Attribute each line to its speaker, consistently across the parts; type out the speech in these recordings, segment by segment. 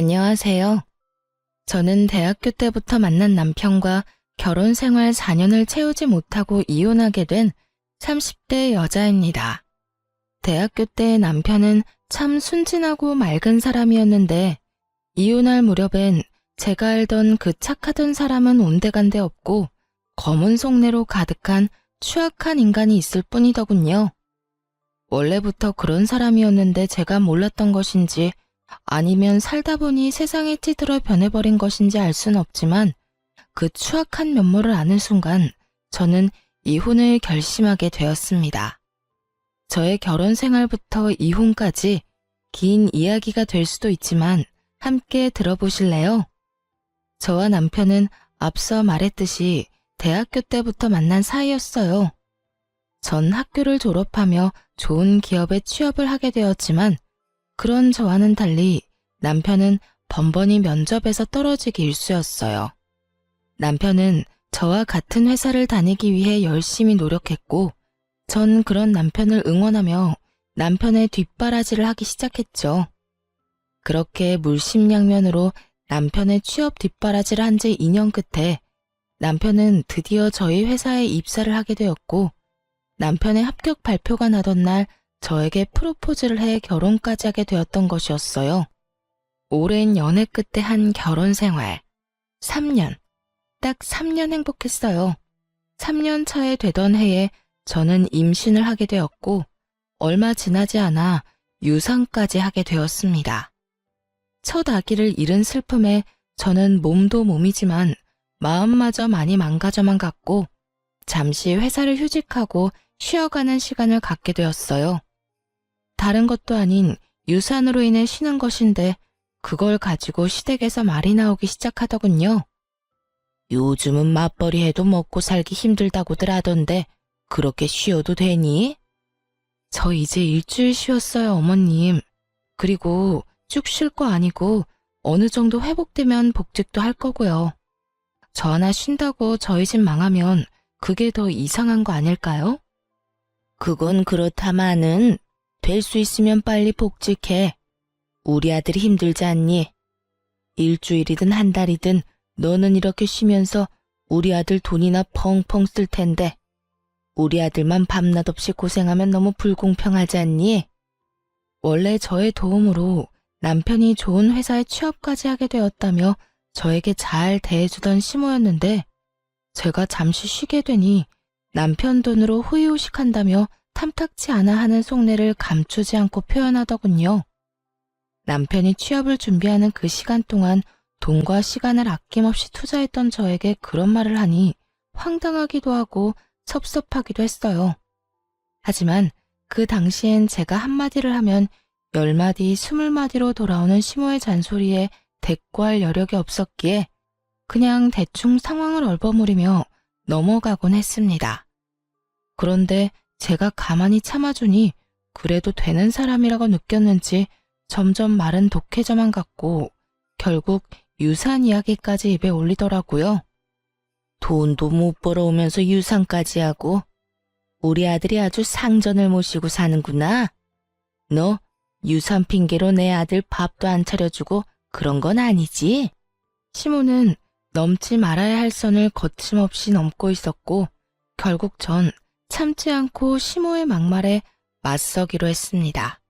Speaker 1: 안녕하세요. 저는 대학교 때부터 만난 남편과 결혼 생활 4년을 채우지 못하고 이혼하게 된 30대 여자입니다. 대학교 때 남편은 참 순진하고 맑은 사람이었는데 이혼할 무렵엔 제가 알던 그 착하던 사람은 온데간데 없고 검은 속내로 가득한 추악한 인간이 있을 뿐이더군요. 원래부터 그런 사람이었는데 제가 몰랐던 것인지 아니면 살다 보니 세상에 찌들어 변해버린 것인지 알 순 없지만 그 추악한 면모를 아는 순간 저는 이혼을 결심하게 되었습니다. 저의 결혼 생활부터 이혼까지 긴 이야기가 될 수도 있지만 함께 들어보실래요? 저와 남편은 앞서 말했듯이 대학교 때부터 만난 사이였어요. 전 학교를 졸업하며 좋은 기업에 취업을 하게 되었지만 그런 저와는 달리 남편은 번번이 면접에서 떨어지기 일쑤였어요. 남편은 저와 같은 회사를 다니기 위해 열심히 노력했고 전 그런 남편을 응원하며 남편의 뒷바라지를 하기 시작했죠. 그렇게 물심양면으로 남편의 취업 뒷바라지를 한 지 2년 끝에 남편은 드디어 저희 회사에 입사를 하게 되었고 남편의 합격 발표가 나던 날 저에게 프로포즈를 해 결혼까지 하게 되었던 것이었어요. 오랜 연애 끝에 한 결혼 생활. 3년. 딱 3년 행복했어요. 3년 차에 되던 해에 저는 임신을 하게 되었고 얼마 지나지 않아 유산까지 하게 되었습니다. 첫 아기를 잃은 슬픔에 저는 몸도 몸이지만 마음마저 많이 망가져만 갔고 잠시 회사를 휴직하고 쉬어가는 시간을 갖게 되었어요. 다른 것도 아닌 유산으로 인해 쉬는 것인데 그걸 가지고 시댁에서 말이 나오기 시작하더군요. 요즘은 맞벌이 해도 먹고 살기 힘들다고들 하던데 그렇게 쉬어도 되니? 저 이제 일주일 쉬었어요, 어머님. 그리고 쭉 쉴 거 아니고 어느 정도 회복되면 복직도 할 거고요. 저 하나 쉰다고 저희 집 망하면 그게 더 이상한 거 아닐까요? 그건 그렇다마는 될 수 있으면 빨리 복직해. 우리 아들이 힘들지 않니? 일주일이든 한 달이든 너는 이렇게 쉬면서 우리 아들 돈이나 펑펑 쓸 텐데 우리 아들만 밤낮 없이 고생하면 너무 불공평하지 않니? 원래 저의 도움으로 남편이 좋은 회사에 취업까지 하게 되었다며 저에게 잘 대해주던 시모였는데 제가 잠시 쉬게 되니 남편 돈으로 호의호식한다며 탐탁치 않아 하는 속내를 감추지 않고 표현하더군요. 남편이 취업을 준비하는 그 시간 동안 돈과 시간을 아낌없이 투자했던 저에게 그런 말을 하니 황당하기도 하고 섭섭하기도 했어요. 하지만 그 당시엔 제가 한마디를 하면 10마디, 20마디로 돌아오는 시모의 잔소리에 대꾸할 여력이 없었기에 그냥 대충 상황을 얼버무리며 넘어가곤 했습니다. 그런데 제가 가만히 참아주니 그래도 되는 사람이라고 느꼈는지 점점 말은 독해져만 갔고 결국 유산 이야기까지 입에 올리더라고요. 돈도 못 벌어오면서 유산까지 하고 우리 아들이 아주 상전을 모시고 사는구나. 너 유산 핑계로 내 아들 밥도 안 차려주고 그런 건 아니지? 시모는 넘지 말아야 할 선을 거침없이 넘고 있었고 결국 전 참지 않고 시모의 막말에 맞서기로 했습니다.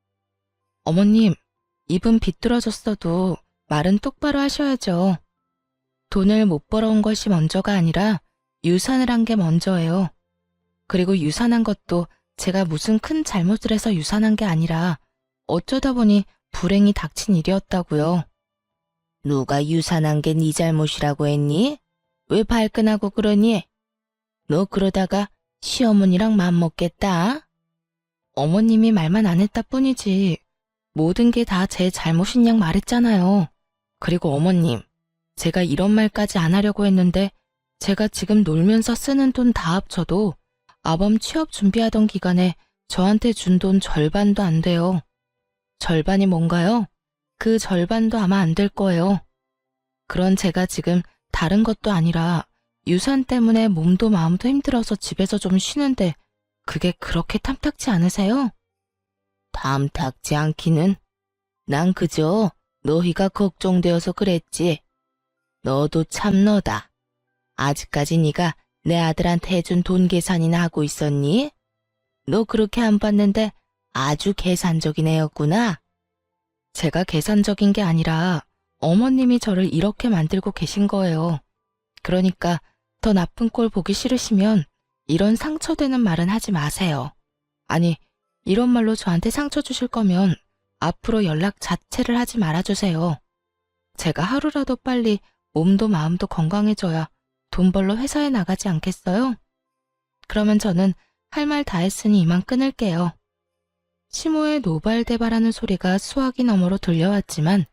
Speaker 1: 어머님, 입은 비뚤어졌어도 말은 똑바로 하셔야죠. 돈을 못 벌어온 것이 먼저가 아니라 유산을 한 게 먼저예요. 그리고 유산한 것도 제가 무슨 큰 잘못을 해서 유산한 게 아니라 어쩌다 보니 불행이 닥친 일이었다고요. 누가 유산한 게 네 잘못이라고 했니? 왜 발끈하고 그러니? 너 그러다가 시어머니랑 맘먹겠다. 어머님이 말만 안 했다 뿐이지 모든 게 다 제 잘못인 양 말했잖아요. 그리고 어머님, 제가 이런 말까지 안 하려고 했는데 제가 지금 놀면서 쓰는 돈 다 합쳐도 아범 취업 준비하던 기간에 저한테 준 돈 절반도 안 돼요. 절반이 뭔가요? 그 절반도 아마 안 될 거예요. 그런 제가 지금 다른 것도 아니라 유산 때문에 몸도 마음도 힘들어서 집에서 좀 쉬는데 그게 그렇게 탐탁지 않으세요? 탐탁지 않기는. 난 그저 너희가 걱정되어서 그랬지. 너도 참 너다. 아직까지 네가 내 아들한테 해준 돈 계산이나 하고 있었니? 너 그렇게 안 봤는데 아주 계산적인 애였구나. 제가 계산적인 게 아니라 어머님이 저를 이렇게 만들고 계신 거예요. 그러니까 더 나쁜 꼴 보기 싫으시면 이런 상처되는 말은 하지 마세요. 아니, 이런 말로 저한테 상처 주실 거면 앞으로 연락 자체를 하지 말아주세요. 제가 하루라도 빨리 몸도 마음도 건강해져야 돈 벌러 회사에 나가지 않겠어요? 그러면 저는 할 말 다 했으니 이만 끊을게요. 시모의 노발대발하는 소리가 수화기 너머로 들려왔지만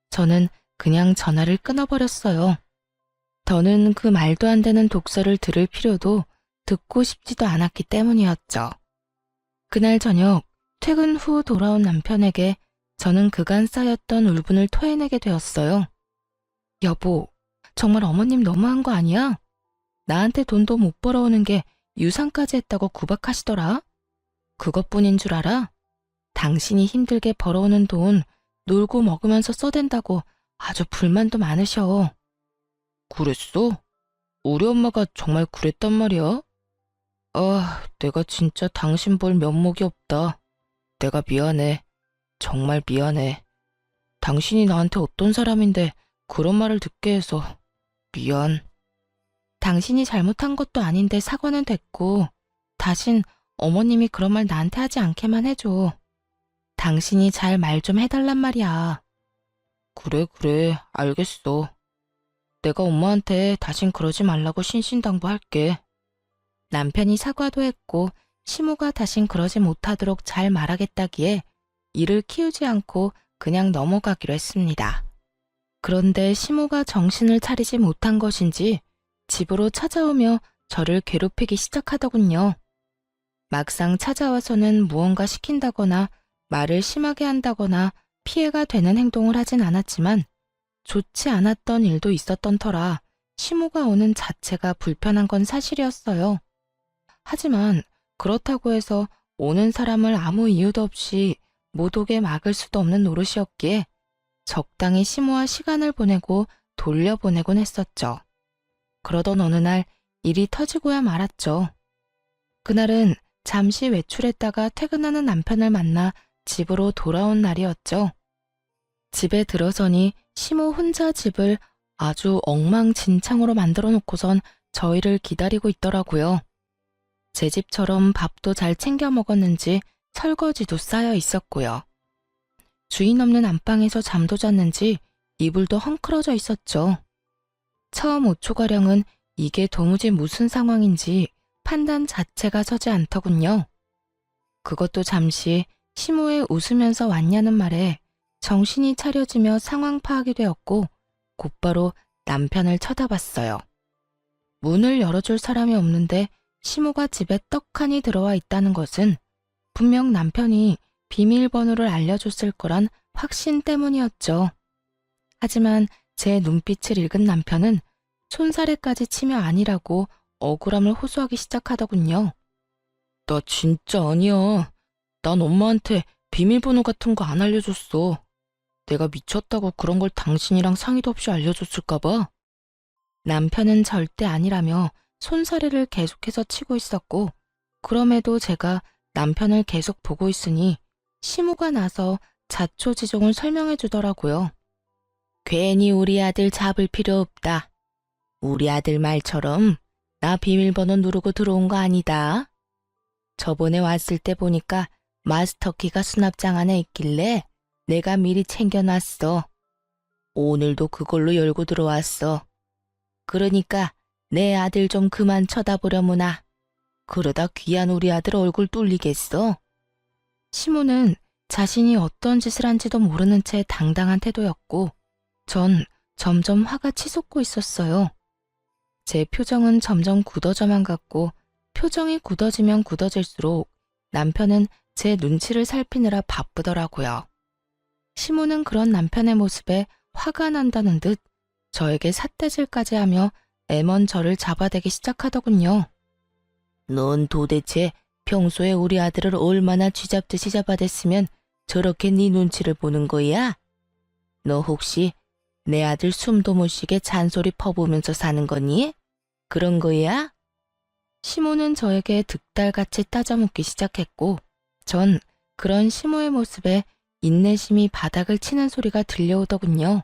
Speaker 1: 저는 그냥 전화를 끊어버렸어요. 더는 그 말도 안 되는 독설을 들을 필요도 듣고 싶지도 않았기 때문이었죠. 그날 저녁 퇴근 후 돌아온 남편에게 저는 그간 쌓였던 울분을 토해내게 되었어요. 여보, 정말 어머님 너무한 거 아니야? 나한테 돈도 못 벌어오는 게 유산까지 했다고 구박하시더라. 그것뿐인 줄 알아? 당신이 힘들게 벌어오는 돈 놀고 먹으면서 써댄다고 아주 불만도 많으셔. 그랬어? 우리 엄마가 정말 그랬단 말이야? 아, 내가 진짜 당신 볼 면목이 없다. 내가 미안해. 정말 미안해. 당신이 나한테 어떤 사람인데 그런 말을 듣게 해서 미안. 당신이 잘못한 것도 아닌데 사과는 됐고 다신 어머님이 그런 말 나한테 하지 않게만 해줘. 당신이 잘 말 좀 해달란 말이야. 그래, 알겠어. 내가 엄마한테 다신 그러지 말라고 신신당부할게. 남편이 사과도 했고 시모가 다신 그러지 못하도록 잘 말하겠다기에 이를 키우지 않고 그냥 넘어가기로 했습니다. 그런데 시모가 정신을 차리지 못한 것인지 집으로 찾아오며 저를 괴롭히기 시작하더군요. 막상 찾아와서는 무언가 시킨다거나 말을 심하게 한다거나 피해가 되는 행동을 하진 않았지만 좋지 않았던 일도 있었던 터라 시모가 오는 자체가 불편한 건 사실이었어요. 하지만 그렇다고 해서 오는 사람을 아무 이유도 없이 못 오게 막을 수도 없는 노릇이었기에 적당히 시모와 시간을 보내고 돌려보내곤 했었죠. 그러던 어느 날 일이 터지고야 말았죠. 그날은 잠시 외출했다가 퇴근하는 남편을 만나 집으로 돌아온 날이었죠. 집에 들어서니 시모 혼자 집을 아주 엉망진창으로 만들어 놓고선 저희를 기다리고 있더라고요. 제 집처럼 밥도 잘 챙겨 먹었는지 설거지도 쌓여 있었고요. 주인 없는 안방에서 잠도 잤는지 이불도 헝클어져 있었죠. 처음 5초가량은 이게 도무지 무슨 상황인지 판단 자체가 서지 않더군요. 그것도 잠시 시모의 웃으면서 왔냐는 말에 정신이 차려지며 상황 파악이 되었고 곧바로 남편을 쳐다봤어요. 문을 열어줄 사람이 없는데 시모가 집에 떡하니 들어와 있다는 것은 분명 남편이 비밀번호를 알려줬을 거란 확신 때문이었죠. 하지만 제 눈빛을 읽은 남편은 손사래까지 치며 아니라고 억울함을 호소하기 시작하더군요. 나 진짜 아니야. 난 엄마한테 비밀번호 같은 거 안 알려줬어. 내가 미쳤다고 그런 걸 당신이랑 상의도 없이 알려줬을까봐. 남편은 절대 아니라며 손사래를 계속해서 치고 있었고 그럼에도 제가 남편을 계속 보고 있으니 시모가 나서 자초지종을 설명해 주더라고요. 괜히 우리 아들 잡을 필요 없다. 우리 아들 말처럼 나 비밀번호 누르고 들어온 거 아니다. 저번에 왔을 때 보니까 마스터키가 수납장 안에 있길래 내가 미리 챙겨놨어. 오늘도 그걸로 열고 들어왔어. 그러니까 내 아들 좀 그만 쳐다보려무나. 그러다 귀한 우리 아들 얼굴 뚫리겠어. 시모는 자신이 어떤 짓을 한지도 모르는 채 당당한 태도였고 전 점점 화가 치솟고 있었어요. 제 표정은 점점 굳어져만 갔고 표정이 굳어지면 굳어질수록 남편은 제 눈치를 살피느라 바쁘더라고요. 시모는 그런 남편의 모습에 화가 난다는 듯 저에게 삿대질까지 하며 애먼 저를 잡아대기 시작하더군요. 넌 도대체 평소에 우리 아들을 얼마나 쥐잡듯이 잡아댔으면 저렇게 네 눈치를 보는 거야? 너 혹시 내 아들 숨도 못 쉬게 잔소리 퍼부으면서 사는 거니? 그런 거야? 시모는 저에게 득달같이 따져묻기 시작했고, 전 그런 시모의 모습에 인내심이 바닥을 치는 소리가 들려오더군요.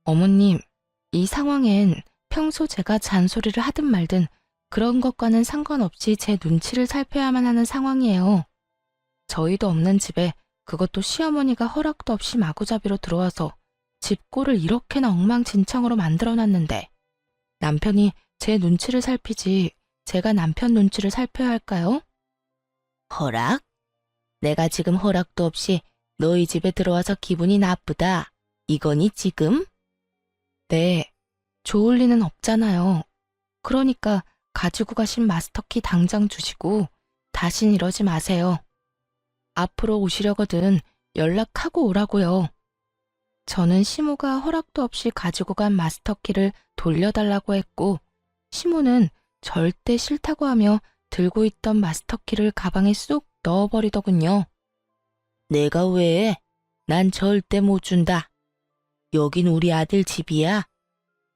Speaker 1: 어머님, 이 상황엔 평소 제가 잔소리를 하든 말든 그런 것과는 상관없이 제 눈치를 살펴야만 하는 상황이에요. 저희도 없는 집에 그것도 시어머니가 허락도 없이 마구잡이로 들어와서 집 꼴을 이렇게나 엉망진창으로 만들어놨는데 남편이 제 눈치를 살피지 제가 남편 눈치를 살펴야 할까요? 허락? 내가 지금 허락도 없이 너희 집에 들어와서 기분이 나쁘다. 이거니 지금? 네, 좋을 리는 없잖아요. 그러니까 가지고 가신 마스터키 당장 주시고 다신 이러지 마세요. 앞으로 오시려거든 연락하고 오라고요. 저는 시모가 허락도 없이 가지고 간 마스터키를 돌려달라고 했고 시모는 절대 싫다고 하며 들고 있던 마스터키를 가방에 쏙 넣어버리더군요. 내가 왜? 난 절대 못 준다. 여긴 우리 아들 집이야.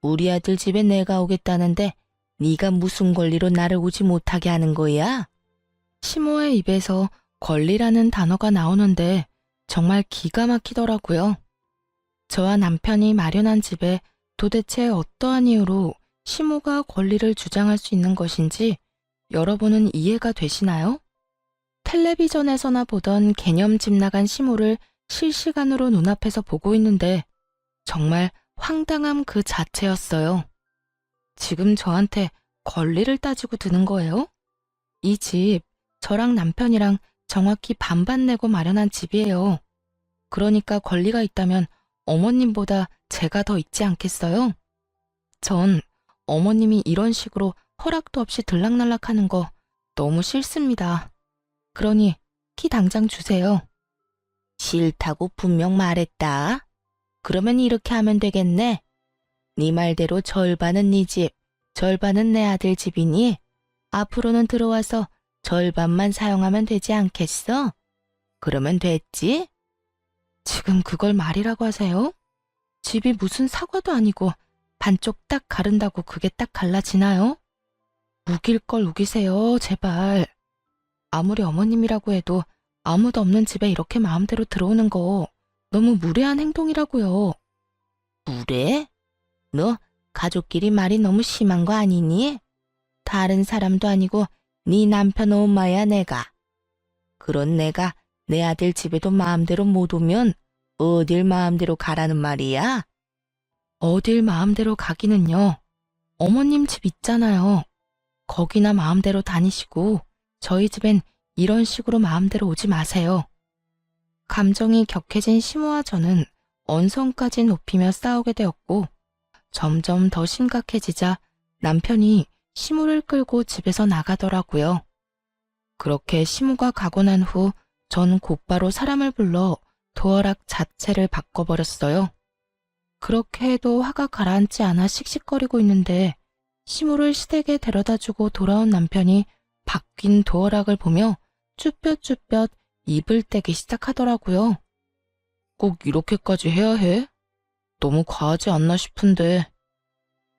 Speaker 1: 우리 아들 집에 내가 오겠다는데 네가 무슨 권리로 나를 오지 못하게 하는 거야? 시모의 입에서 권리라는 단어가 나오는데 정말 기가 막히더라고요. 저와 남편이 마련한 집에 도대체 어떠한 이유로 시모가 권리를 주장할 수 있는 것인지 여러분은 이해가 되시나요? 텔레비전에서나 보던 개념 집 나간 시모를 실시간으로 눈앞에서 보고 있는데 정말 황당함 그 자체였어요. 지금 저한테 권리를 따지고 드는 거예요? 이 집, 저랑 남편이랑 정확히 반반 내고 마련한 집이에요. 그러니까 권리가 있다면 어머님보다 제가 더 있지 않겠어요? 전 어머님이 이런 식으로 허락도 없이 들락날락하는 거 너무 싫습니다. 그러니 키 당장 주세요. 싫다고 분명 말했다. 그러면 이렇게 하면 되겠네. 네 말대로 절반은 네 집, 절반은 내 아들 집이니 앞으로는 들어와서 절반만 사용하면 되지 않겠어? 그러면 됐지? 지금 그걸 말이라고 하세요? 집이 무슨 사과도 아니고 반쪽 딱 가른다고 그게 딱 갈라지나요? 우길 걸 우기세요, 제발. 아무리 어머님이라고 해도 아무도 없는 집에 이렇게 마음대로 들어오는 거 너무 무례한 행동이라고요. 무례? 너 가족끼리 말이 너무 심한 거 아니니? 다른 사람도 아니고 네 남편 엄마야 내가. 그런 내가 내 아들 집에도 마음대로 못 오면 어딜 마음대로 가라는 말이야? 어딜 마음대로 가기는요. 어머님 집 있잖아요. 거기나 마음대로 다니시고 저희 집엔 이런 식으로 마음대로 오지 마세요. 감정이 격해진 시모와 저는 언성까지 높이며 싸우게 되었고 점점 더 심각해지자 남편이 시모를 끌고 집에서 나가더라고요. 그렇게 시모가 가고 난 후 전 곧바로 사람을 불러 도어락 자체를 바꿔버렸어요. 그렇게 해도 화가 가라앉지 않아 씩씩거리고 있는데 시모를 시댁에 데려다주고 돌아온 남편이 바뀐 도어락을 보며 쭈뼛쭈뼛 입을 떼기 시작하더라고요. 꼭 이렇게까지 해야 해? 너무 과하지 않나 싶은데.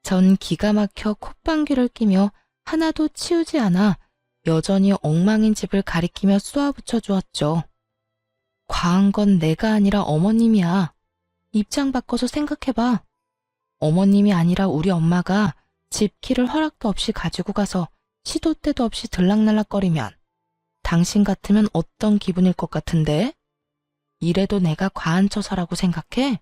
Speaker 1: 전 기가 막혀 콧방귀를 끼며 하나도 치우지 않아 여전히 엉망인 집을 가리키며 쏘아붙여 주었죠. 과한 건 내가 아니라 어머님이야. 입장 바꿔서 생각해봐. 어머님이 아니라 우리 엄마가 집 키를 허락도 없이 가지고 가서 시도 때도 없이 들락날락거리면 당신 같으면 어떤 기분일 것 같은데? 이래도 내가 과한 처사라고 생각해?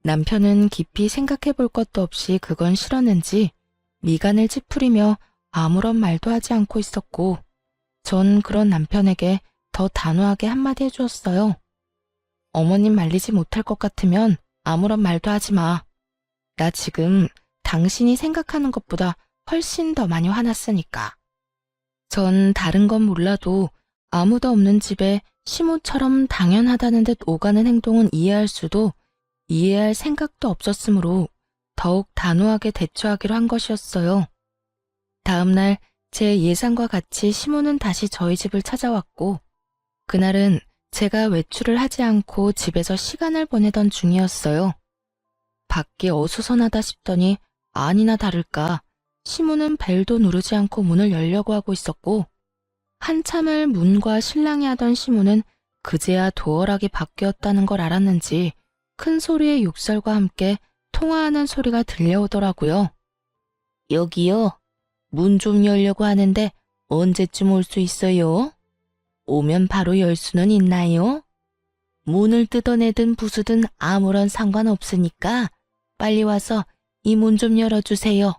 Speaker 1: 남편은 깊이 생각해 볼 것도 없이 그건 싫었는지 미간을 찌푸리며 아무런 말도 하지 않고 있었고 전 그런 남편에게 더 단호하게 한마디 해주었어요. 어머님 말리지 못할 것 같으면 아무런 말도 하지 마. 나 지금 당신이 생각하는 것보다 훨씬 더 많이 화났으니까. 전 다른 건 몰라도 아무도 없는 집에 시모처럼 당연하다는 듯 오가는 행동은 이해할 수도 이해할 생각도 없었으므로 더욱 단호하게 대처하기로 한 것이었어요. 다음 날 제 예상과 같이 시모는 다시 저희 집을 찾아왔고 그날은 제가 외출을 하지 않고 집에서 시간을 보내던 중이었어요. 밖이 어수선하다 싶더니 아니나 다를까 시모는 벨도 누르지 않고 문을 열려고 하고 있었고, 한참을 문과 실랑이 하던 시모는 그제야 도어락이 바뀌었다는 걸 알았는지 큰 소리의 욕설과 함께 통화하는 소리가 들려오더라고요. 여기요. 문 좀 열려고 하는데 언제쯤 올 수 있어요? 오면 바로 열 수는 있나요? 문을 뜯어내든 부수든 아무런 상관없으니까 빨리 와서 이 문 좀 열어주세요.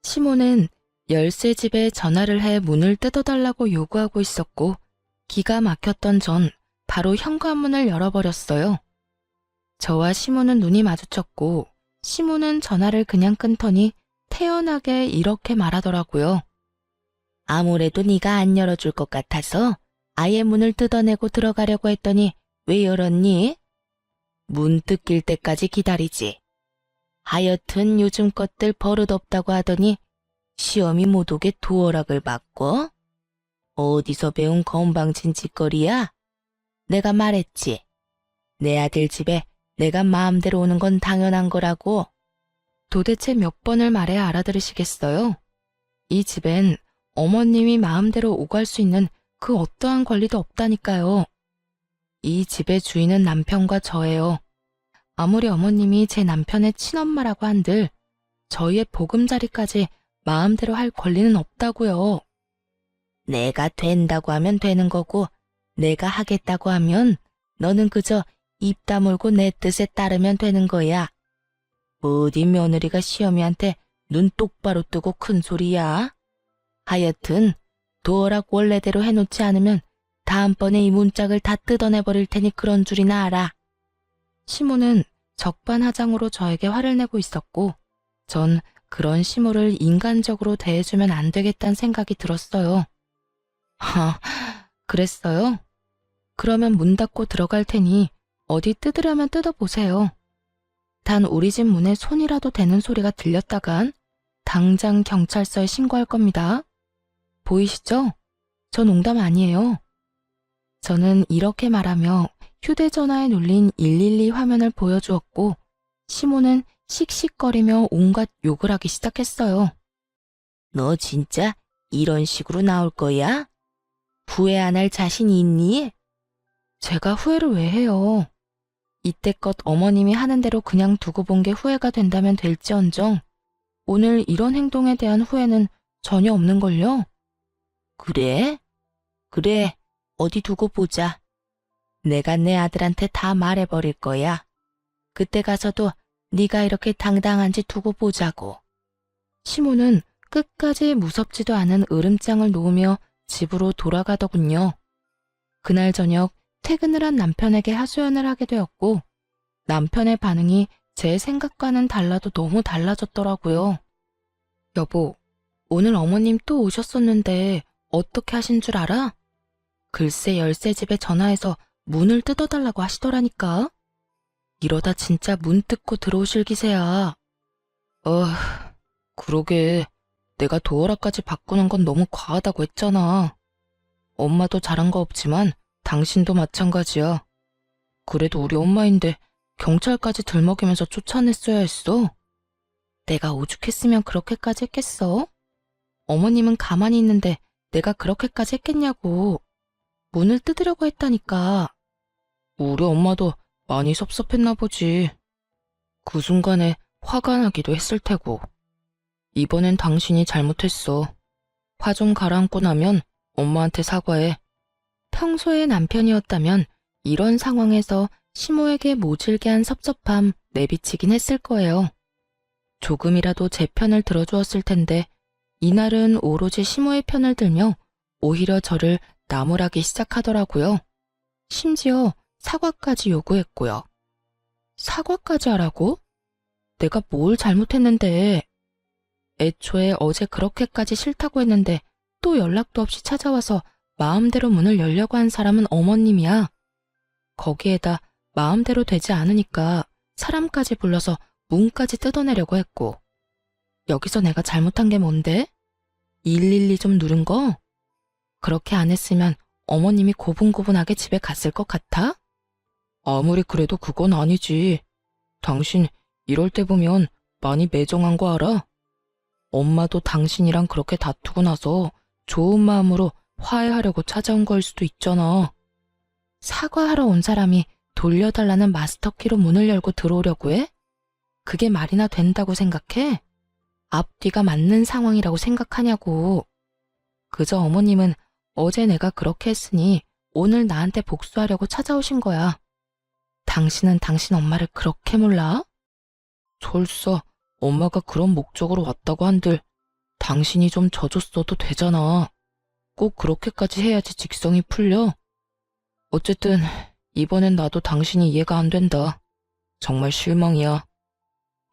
Speaker 1: 시모는 열쇠집에 전화를 해 문을 뜯어달라고 요구하고 있었고, 기가 막혔던 전 바로 현관문을 열어버렸어요. 저와 시모는 눈이 마주쳤고, 시모는 전화를 그냥 끊더니 태연하게 이렇게 말하더라고요. 아무래도 네가 안 열어줄 것 같아서 아예 문을 뜯어내고 들어가려고 했더니 왜 열었니? 문 뜯길 때까지 기다리지. 하여튼 요즘 것들 버릇없다고 하더니 시험이 못 오게 도어락을 바꿔? 어디서 배운 건방진 짓거리야? 내가 말했지. 내 아들 집에 내가 마음대로 오는 건 당연한 거라고. 도대체 몇 번을 말해야 알아들으시겠어요? 이 집엔 어머님이 마음대로 오갈 수 있는 그 어떠한 권리도 없다니까요. 이 집의 주인은 남편과 저예요. 아무리 어머님이 제 남편의 친엄마라고 한들 저희의 보금자리까지 마음대로 할 권리는 없다고요. 내가 된다고 하면 되는 거고 내가 하겠다고 하면 너는 그저 입 다물고 내 뜻에 따르면 되는 거야. 어디 며느리가 시어미한테 눈 똑바로 뜨고 큰 소리야? 하여튼 도어락 원래대로 해놓지 않으면 다음번에 이 문짝을 다 뜯어내버릴 테니 그런 줄이나 알아. 시모는 적반하장으로 저에게 화를 내고 있었고, 전 그런 시모를 인간적으로 대해주면 안 되겠다는 생각이 들었어요. 그랬어요? 그러면 문 닫고 들어갈 테니 어디 뜯으려면 뜯어보세요. 단 우리 집 문에 손이라도 대는 소리가 들렸다간 당장 경찰서에 신고할 겁니다. 보이시죠? 저 농담 아니에요. 저는 이렇게 말하며 휴대전화에 눌린 112 화면을 보여주었고, 시모는 씩씩거리며 온갖 욕을 하기 시작했어요. 너 진짜 이런 식으로 나올 거야? 후회 안 할 자신이 있니? 제가 후회를 왜 해요? 이때껏 어머님이 하는 대로 그냥 두고 본 게 후회가 된다면 될지언정 오늘 이런 행동에 대한 후회는 전혀 없는걸요? 그래? 그래, 어디 두고 보자. 내가 내 아들한테 다 말해버릴 거야. 그때 가서도 네가 이렇게 당당한지 두고 보자고. 시모는 끝까지 무섭지도 않은 으름장을 놓으며 집으로 돌아가더군요. 그날 저녁 퇴근을 한 남편에게 하소연을 하게 되었고, 남편의 반응이 제 생각과는 달라도 너무 달라졌더라고요. 여보, 오늘 어머님 또 오셨었는데 어떻게 하신 줄 알아? 글쎄 열쇠집에 전화해서 문을 뜯어달라고 하시더라니까. 이러다 진짜 문 뜯고 들어오실 기세야. 그러게. 내가 도어락까지 바꾸는 건 너무 과하다고 했잖아. 엄마도 잘한 거 없지만 당신도 마찬가지야. 그래도 우리 엄마인데 경찰까지 들먹이면서 쫓아냈어야 했어. 내가 오죽했으면 그렇게까지 했겠어? 어머님은 가만히 있는데 내가 그렇게까지 했겠냐고. 문을 뜯으려고 했다니까. 우리 엄마도 많이 섭섭했나 보지. 그 순간에 화가 나기도 했을 테고. 이번엔 당신이 잘못했어. 화 좀 가라앉고 나면 엄마한테 사과해. 평소의 남편이었다면 이런 상황에서 시모에게 모질게 한 섭섭함 내비치긴 했을 거예요. 조금이라도 제 편을 들어주었을 텐데 이날은 오로지 시모의 편을 들며 오히려 저를 나무라기 시작하더라고요. 심지어 사과까지 요구했고요. 사과까지 하라고? 내가 뭘 잘못했는데. 애초에 어제 그렇게까지 싫다고 했는데 또 연락도 없이 찾아와서 마음대로 문을 열려고 한 사람은 어머님이야. 거기에다 마음대로 되지 않으니까 사람까지 불러서 문까지 뜯어내려고 했고. 여기서 내가 잘못한 게 뭔데? 112 좀 누른 거? 그렇게 안 했으면 어머님이 고분고분하게 집에 갔을 것 같아? 아무리 그래도 그건 아니지. 당신 이럴 때 보면 많이 매정한 거 알아? 엄마도 당신이랑 그렇게 다투고 나서 좋은 마음으로 화해하려고 찾아온 거일 수도 있잖아. 사과하러 온 사람이 돌려달라는 마스터키로 문을 열고 들어오려고 해? 그게 말이나 된다고 생각해? 앞뒤가 맞는 상황이라고 생각하냐고. 그저 어머님은 어제 내가 그렇게 했으니 오늘 나한테 복수하려고 찾아오신 거야. 당신은 당신 엄마를 그렇게 몰라? 설사 엄마가 그런 목적으로 왔다고 한들 당신이 좀 져줬어도 되잖아. 꼭 그렇게까지 해야지 직성이 풀려. 어쨌든 이번엔 나도 당신이 이해가 안 된다. 정말 실망이야.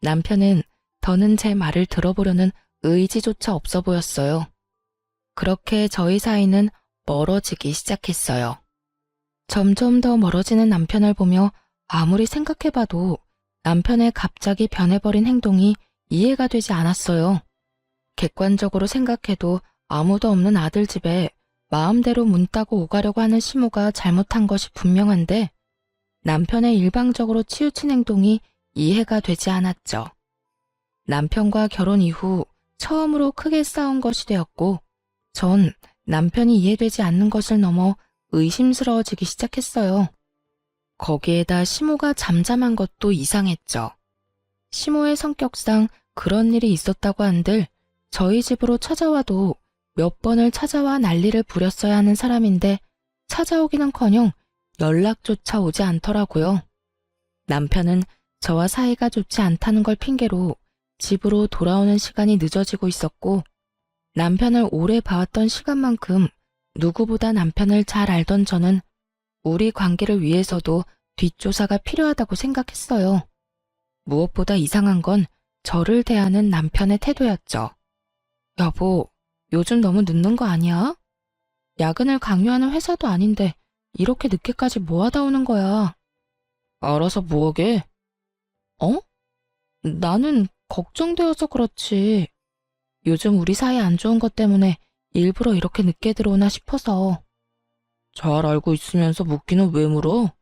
Speaker 1: 남편은 더는 제 말을 들어보려는 의지조차 없어 보였어요. 그렇게 저희 사이는 멀어지기 시작했어요. 점점 더 멀어지는 남편을 보며 아무리 생각해봐도 남편의 갑자기 변해버린 행동이 이해가 되지 않았어요. 객관적으로 생각해도 아무도 없는 아들 집에 마음대로 문 따고 오가려고 하는 시모가 잘못한 것이 분명한데 남편의 일방적으로 치우친 행동이 이해가 되지 않았죠. 남편과 결혼 이후 처음으로 크게 싸운 것이 되었고 전 남편이 이해되지 않는 것을 넘어 의심스러워지기 시작했어요. 거기에다 시모가 잠잠한 것도 이상했죠. 시모의 성격상 그런 일이 있었다고 한들 저희 집으로 찾아와도 몇 번을 찾아와 난리를 부렸어야 하는 사람인데 찾아오기는커녕 연락조차 오지 않더라고요. 남편은 저와 사이가 좋지 않다는 걸 핑계로 집으로 돌아오는 시간이 늦어지고 있었고 남편을 오래 봐왔던 시간만큼 누구보다 남편을 잘 알던 저는 우리 관계를 위해서도 뒷조사가 필요하다고 생각했어요. 무엇보다 이상한 건 저를 대하는 남편의 태도였죠. 여보, 요즘 너무 늦는 거 아니야? 야근을 강요하는 회사도 아닌데 이렇게 늦게까지 뭐 하다 오는 거야? 알아서 뭐하게? 어? 나는 걱정되어서 그렇지. 요즘 우리 사이 안 좋은 것 때문에 일부러 이렇게 늦게 들어오나 싶어서. 잘 알고 있으면서 묻기는 왜 물어?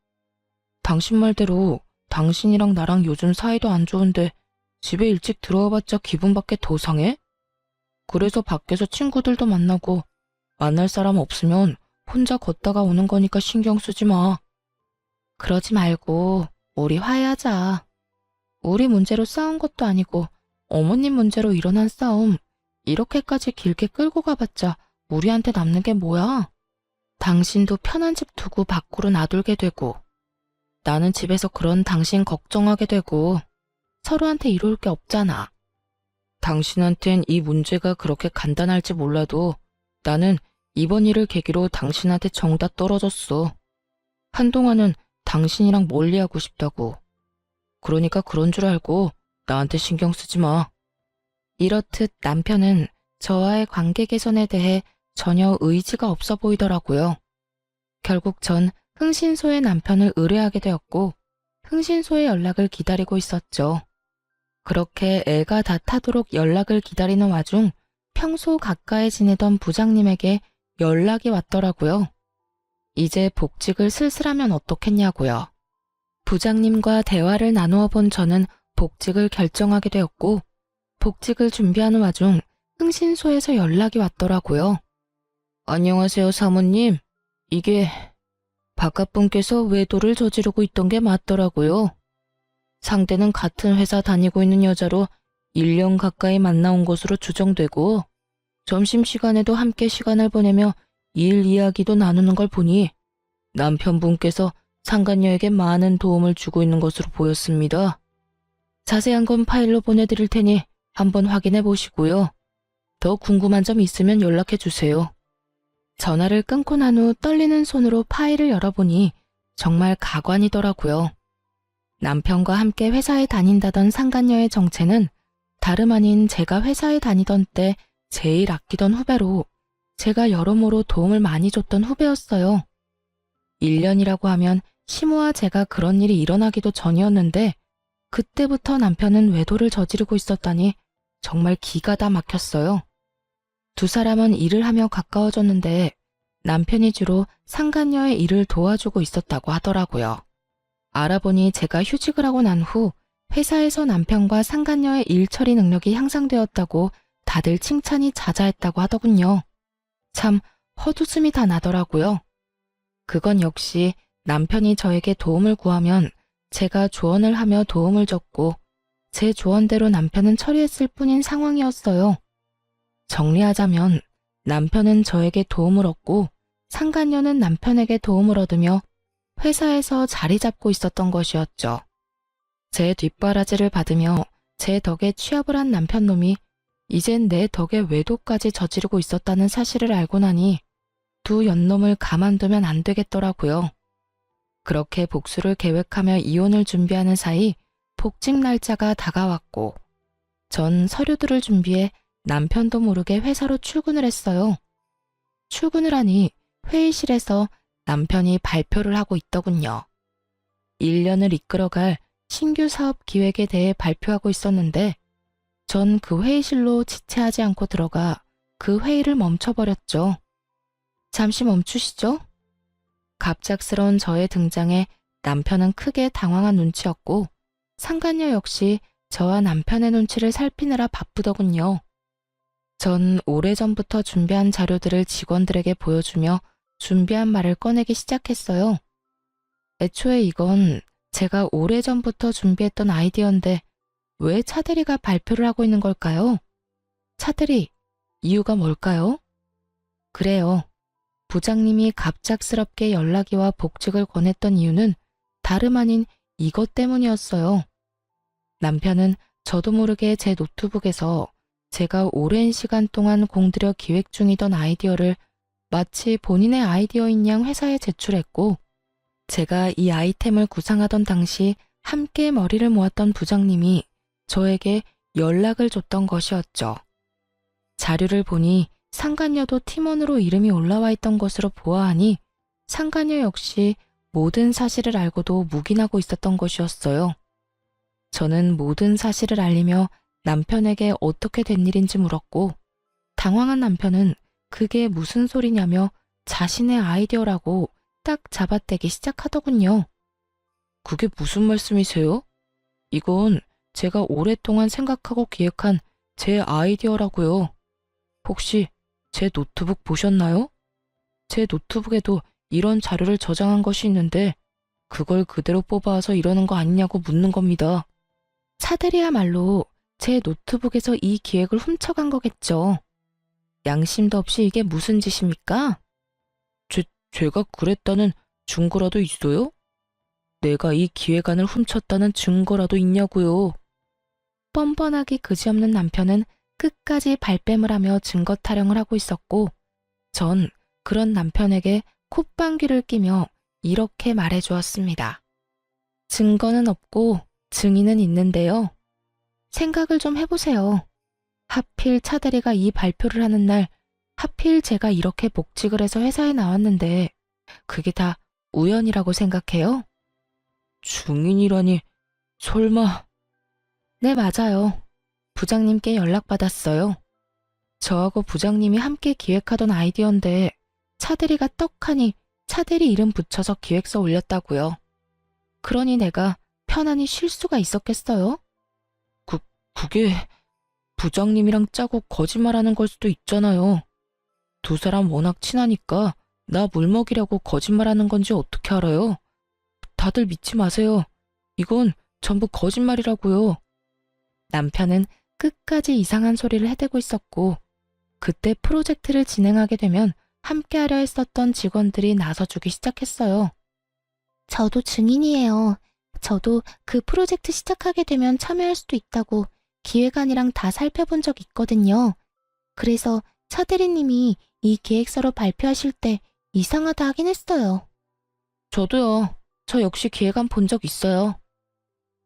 Speaker 1: 당신 말대로 당신이랑 나랑 요즘 사이도 안 좋은데 집에 일찍 들어와봤자 기분밖에 더 상해? 그래서 밖에서 친구들도 만나고 만날 사람 없으면 혼자 걷다가 오는 거니까 신경 쓰지 마. 그러지 말고 우리 화해하자. 우리 문제로 싸운 것도 아니고 어머님 문제로 일어난 싸움 이렇게까지 길게 끌고 가봤자 우리한테 남는 게 뭐야? 당신도 편한 집 두고 밖으로 놔둘게 되고 나는 집에서 그런 당신 걱정하게 되고 서로한테 이로울 게 없잖아. 당신한텐 이 문제가 그렇게 간단할지 몰라도 나는 이번 일을 계기로 당신한테 정다 떨어졌어. 한동안은 당신이랑 멀리하고 싶다고. 그러니까 그런 줄 알고 나한테 신경 쓰지 마. 이렇듯 남편은 저와의 관계 개선에 대해 전혀 의지가 없어 보이더라고요. 결국 전 흥신소의 남편을 의뢰하게 되었고 흥신소의 연락을 기다리고 있었죠. 그렇게 애가 다 타도록 연락을 기다리는 와중 평소 가까이 지내던 부장님에게 연락이 왔더라고요. 이제 복직을 슬슬하면 어떻겠냐고요. 부장님과 대화를 나누어 본 저는 복직을 결정하게 되었고 복직을 준비하는 와중 흥신소에서 연락이 왔더라고요. 안녕하세요, 사모님. 이게 바깥분께서 외도를 저지르고 있던 게 맞더라고요. 상대는 같은 회사 다니고 있는 여자로 1년 가까이 만나온 것으로 추정되고 점심시간에도 함께 시간을 보내며 일 이야기도 나누는 걸 보니 남편분께서 상간녀에게 많은 도움을 주고 있는 것으로 보였습니다. 자세한 건 파일로 보내드릴 테니 한번 확인해 보시고요. 더 궁금한 점 있으면 연락해 주세요. 전화를 끊고 난 후 떨리는 손으로 파일을 열어보니 정말 가관이더라고요. 남편과 함께 회사에 다닌다던 상간녀의 정체는 다름 아닌 제가 회사에 다니던 때 제일 아끼던 후배로 제가 여러모로 도움을 많이 줬던 후배였어요. 1년이라고 하면 시모와 제가 그런 일이 일어나기도 전이었는데 그때부터 남편은 외도를 저지르고 있었다니 정말 기가 다 막혔어요. 두 사람은 일을 하며 가까워졌는데 남편이 주로 상간녀의 일을 도와주고 있었다고 하더라고요. 알아보니 제가 휴직을 하고 난 후 회사에서 남편과 상간녀의 일 처리 능력이 향상되었다고 다들 칭찬이 자자했다고 하더군요. 참 헛웃음이 다 나더라고요. 그건 역시 남편이 저에게 도움을 구하면 제가 조언을 하며 도움을 줬고 제 조언대로 남편은 처리했을 뿐인 상황이었어요. 정리하자면 남편은 저에게 도움을 얻고 상간녀는 남편에게 도움을 얻으며 회사에서 자리 잡고 있었던 것이었죠. 제 뒷바라지를 받으며 제 덕에 취업을 한 남편놈이 이젠 내 덕에 외도까지 저지르고 있었다는 사실을 알고 나니 두 연놈을 가만두면 안 되겠더라고요. 그렇게 복수를 계획하며 이혼을 준비하는 사이 복직 날짜가 다가왔고 전 서류들을 준비해 남편도 모르게 회사로 출근을 했어요. 출근을 하니 회의실에서 남편이 발표를 하고 있더군요. 1년을 이끌어갈 신규 사업 기획에 대해 발표하고 있었는데 전 그 회의실로 지체하지 않고 들어가 그 회의를 멈춰버렸죠. 잠시 멈추시죠? 갑작스러운 저의 등장에 남편은 크게 당황한 눈치였고 상간녀 역시 저와 남편의 눈치를 살피느라 바쁘더군요. 전 오래전부터 준비한 자료들을 직원들에게 보여주며 준비한 말을 꺼내기 시작했어요. 애초에 이건 제가 오래전부터 준비했던 아이디어인데 왜 차대리가 발표를 하고 있는 걸까요? 차대리, 이유가 뭘까요? 그래요. 부장님이 갑작스럽게 연락이 와 복직을 권했던 이유는 다름 아닌 이것 때문이었어요. 남편은 저도 모르게 제 노트북에서 제가 오랜 시간 동안 공들여 기획 중이던 아이디어를 마치 본인의 아이디어인 양 회사에 제출했고 제가 이 아이템을 구상하던 당시 함께 머리를 모았던 부장님이 저에게 연락을 줬던 것이었죠. 자료를 보니 상간녀도 팀원으로 이름이 올라와 있던 것으로 보아하니 상간녀 역시 모든 사실을 알고도 묵인하고 있었던 것이었어요. 저는 모든 사실을 알리며 남편에게 어떻게 된 일인지 물었고 당황한 남편은 그게 무슨 소리냐며 자신의 아이디어라고 딱 잡아떼기 시작하더군요. 그게 무슨 말씀이세요? 이건 제가 오랫동안 생각하고 기획한 제 아이디어라고요. 혹시 제 노트북 보셨나요? 제 노트북에도 이런 자료를 저장한 것이 있는데 그걸 그대로 뽑아와서 이러는 거 아니냐고 묻는 겁니다. 차대리야말로 제 노트북에서 이 기획을 훔쳐간 거겠죠. 양심도 없이 이게 무슨 짓입니까? 제가 그랬다는 증거라도 있어요? 내가 이 기획안을 훔쳤다는 증거라도 있냐고요. 뻔뻔하기 그지없는 남편은 끝까지 발뺌을 하며 증거 타령을 하고 있었고 전 그런 남편에게 콧방귀를 끼며 이렇게 말해주었습니다. 증거는 없고 증인은 있는데요. 생각을 좀 해보세요. 하필 차대리가 이 발표를 하는 날 하필 제가 이렇게 복직을 해서 회사에 나왔는데 그게 다 우연이라고 생각해요? 증인이라니 설마... 네, 맞아요. 부장님께 연락받았어요. 저하고 부장님이 함께 기획하던 아이디어인데 차대리가 떡하니 차대리 이름 붙여서 기획서 올렸다고요. 그러니 내가 편안히 쉴 수가 있었겠어요? 그게 부장님이랑 짜고 거짓말하는 걸 수도 있잖아요. 두 사람 워낙 친하니까 나 물먹이려고 거짓말하는 건지 어떻게 알아요? 다들 믿지 마세요. 이건 전부 거짓말이라고요. 남편은 끝까지 이상한 소리를 해대고 있었고 그때 프로젝트를 진행하게 되면 함께하려 했었던 직원들이 나서주기 시작했어요. 저도 증인이에요. 저도 그 프로젝트 시작하게 되면 참여할 수도 있다고 기획안이랑 다 살펴본 적 있거든요. 그래서 차 대리님이 이 기획서로 발표하실 때 이상하다 하긴 했어요. 저도요. 저 역시 기획안 본 적 있어요.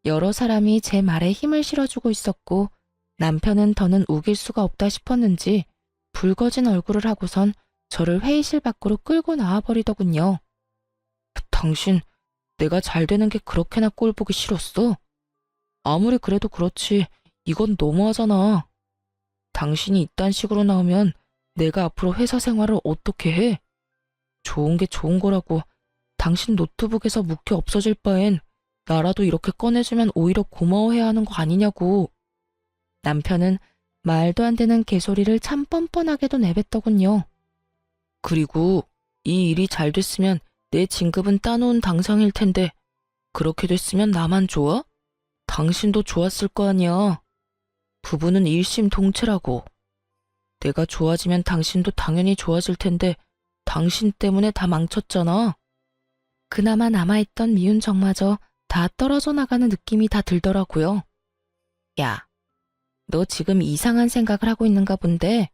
Speaker 1: 여러 사람이 제 말에 힘을 실어주고 있었고 남편은 더는 우길 수가 없다 싶었는지 붉어진 얼굴을 하고선 저를 회의실 밖으로 끌고 나와버리더군요. 당신, 내가 잘 되는 게 그렇게나 꼴보기 싫었어? 아무리 그래도 그렇지 이건 너무하잖아. 당신이 이딴 식으로 나오면 내가 앞으로 회사 생활을 어떻게 해? 좋은 게 좋은 거라고. 당신 노트북에서 묵혀 없어질 바엔 나라도 이렇게 꺼내주면 오히려 고마워해야 하는 거 아니냐고. 남편은 말도 안 되는 개소리를 참 뻔뻔하게도 내뱉더군요. 그리고 이 일이 잘 됐으면 내 진급은 따놓은 당상일 텐데 그렇게 됐으면 나만 좋아? 당신도 좋았을 거 아니야. 부부는 일심동체라고. 내가 좋아지면 당신도 당연히 좋아질 텐데 당신 때문에 다 망쳤잖아. 그나마 남아있던 미운 정마저 다 떨어져 나가는 느낌이 다 들더라고요. 야, 너 지금 이상한 생각을 하고 있는가 본데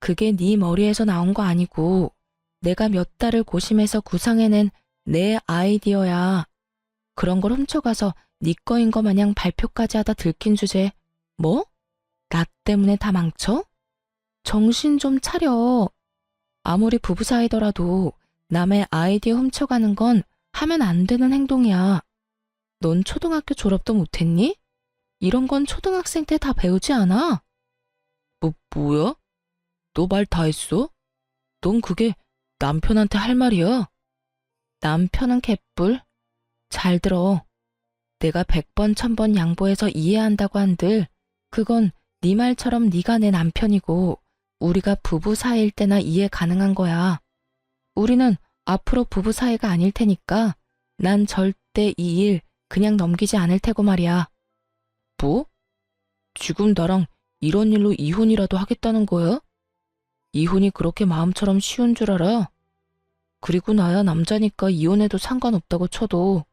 Speaker 1: 그게 네 머리에서 나온 거 아니고 내가 몇 달을 고심해서 구상해낸 내 아이디어야. 그런 걸 훔쳐가서 네 거인 거 마냥 발표까지 하다 들킨 주제. 뭐? 나 때문에 다 망쳐? 정신 좀 차려. 아무리 부부 사이더라도 남의 아이디어 훔쳐가는 건 하면 안 되는 행동이야. 넌 초등학교 졸업도 못했니? 이런 건 초등학생 때 다 배우지 않아? 뭐야? 너 말 다 했어? 넌 그게 남편한테 할 말이야? 남편은 개뿔? 잘 들어. 내가 100번 1000번 양보해서 이해한다고 한들 그건 네 말처럼 네가 내 남편이고 우리가 부부 사이일 때나 이해 가능한 거야. 우리는 앞으로 부부 사이가 아닐 테니까 난 절대 이 일 그냥 넘기지 않을 테고 말이야. 뭐? 지금 나랑 이런 일로 이혼이라도 하겠다는 거야? 이혼이 그렇게 마음처럼 쉬운 줄 알아? 그리고 나야 남자니까 이혼해도 상관없다고 쳐도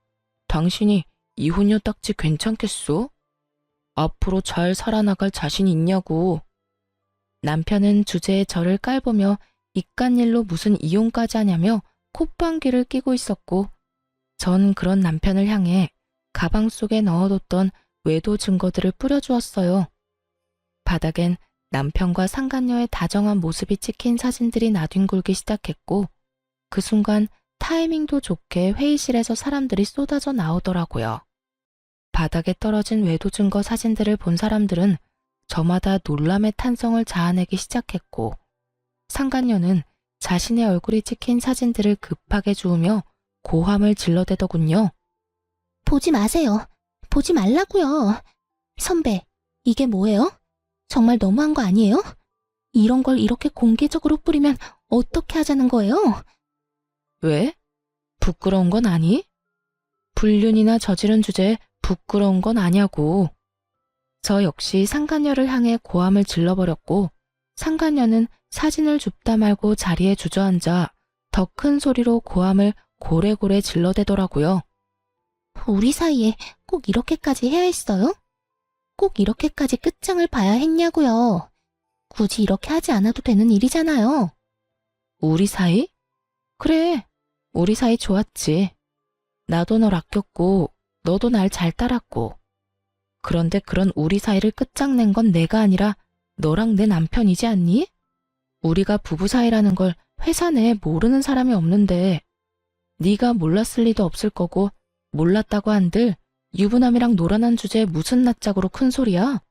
Speaker 1: 당신이 이혼녀 딱지 괜찮겠어? 앞으로 잘 살아나갈 자신 있냐고. 남편은 주제에 저를 깔보며 이깟일로 무슨 이혼까지 하냐며 콧방귀를 뀌고 있었고 전 그런 남편을 향해 가방 속에 넣어뒀던 외도 증거들을 뿌려주었어요. 바닥엔 남편과 상간녀의 다정한 모습이 찍힌 사진들이 나뒹굴기 시작했고 그 순간 타이밍도 좋게 회의실에서 사람들이 쏟아져 나오더라고요. 바닥에 떨어진 외도 증거 사진들을 본 사람들은 저마다 놀람의 탄성을 자아내기 시작했고 상간녀는 자신의 얼굴이 찍힌 사진들을 급하게 주우며 고함을 질러대더군요.
Speaker 2: 보지 마세요. 보지 말라고요. 선배, 이게 뭐예요? 정말 너무한 거 아니에요? 이런 걸 이렇게 공개적으로 뿌리면 어떻게 하자는 거예요?
Speaker 1: 왜? 부끄러운 건 아니? 불륜이나 저지른 주제에 부끄러운 건 아냐고. 저 역시 상간녀를 향해 고함을 질러버렸고 상간녀는 사진을 줍다 말고 자리에 주저앉아 더 큰 소리로 고함을 고래고래 질러대더라고요.
Speaker 2: 우리 사이에 꼭 이렇게까지 해야 했어요? 꼭 이렇게까지 끝장을 봐야 했냐고요. 굳이 이렇게 하지 않아도 되는 일이잖아요.
Speaker 1: 우리 사이? 그래, 우리 사이 좋았지. 나도 널 아꼈고 너도 날 잘 따랐고. 그런데 그런 우리 사이를 끝장낸 건 내가 아니라 너랑 내 남편이지 않니? 우리가 부부 사이라는 걸 회사 내에 모르는 사람이 없는데 네가 몰랐을 리도 없을 거고 몰랐다고 한들 유부남이랑 놀아난 주제에 무슨 낯짝으로 큰 소리야?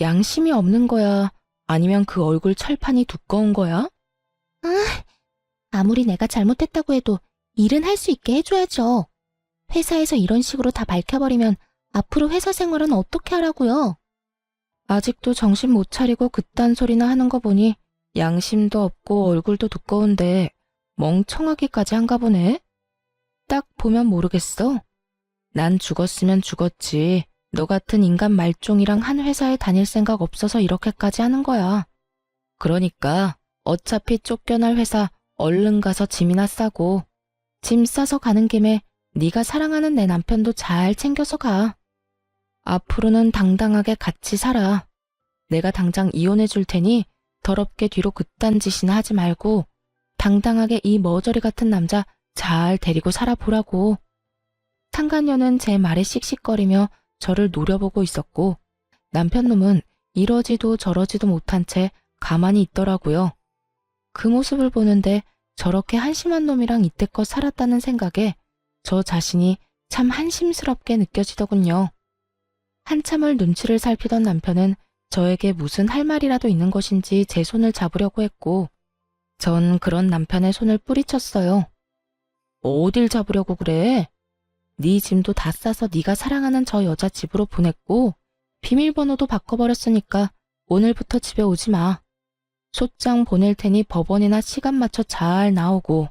Speaker 1: 양심이 없는 거야? 아니면 그 얼굴 철판이 두꺼운 거야?
Speaker 2: 아무리 내가 잘못했다고 해도 일은 할 수 있게 해줘야죠. 회사에서 이런 식으로 다 밝혀버리면 앞으로 회사 생활은 어떻게 하라고요?
Speaker 1: 아직도 정신 못 차리고 그딴 소리나 하는 거 보니 양심도 없고 얼굴도 두꺼운데 멍청하기까지 한가 보네. 딱 보면 모르겠어. 난 죽었으면 죽었지. 너 같은 인간 말종이랑 한 회사에 다닐 생각 없어서 이렇게까지 하는 거야. 그러니까 어차피 쫓겨날 회사 얼른 가서 짐이나 싸고 짐 싸서 가는 김에 네가 사랑하는 내 남편도 잘 챙겨서 가. 앞으로는 당당하게 같이 살아. 내가 당장 이혼해 줄 테니 더럽게 뒤로 그딴 짓이나 하지 말고 당당하게 이 머저리 같은 남자 잘 데리고 살아보라고. 상간녀는 제 말에 씩씩거리며 저를 노려보고 있었고 남편 놈은 이러지도 저러지도 못한 채 가만히 있더라고요. 그 모습을 보는데 저렇게 한심한 놈이랑 이때껏 살았다는 생각에 저 자신이 참 한심스럽게 느껴지더군요. 한참을 눈치를 살피던 남편은 저에게 무슨 할 말이라도 있는 것인지 제 손을 잡으려고 했고 전 그런 남편의 손을 뿌리쳤어요. 어딜 잡으려고 그래? 네 짐도 다 싸서 네가 사랑하는 저 여자 집으로 보냈고 비밀번호도 바꿔버렸으니까 오늘부터 집에 오지 마. 소장 보낼 테니 법원이나 시간 맞춰 잘 나오고.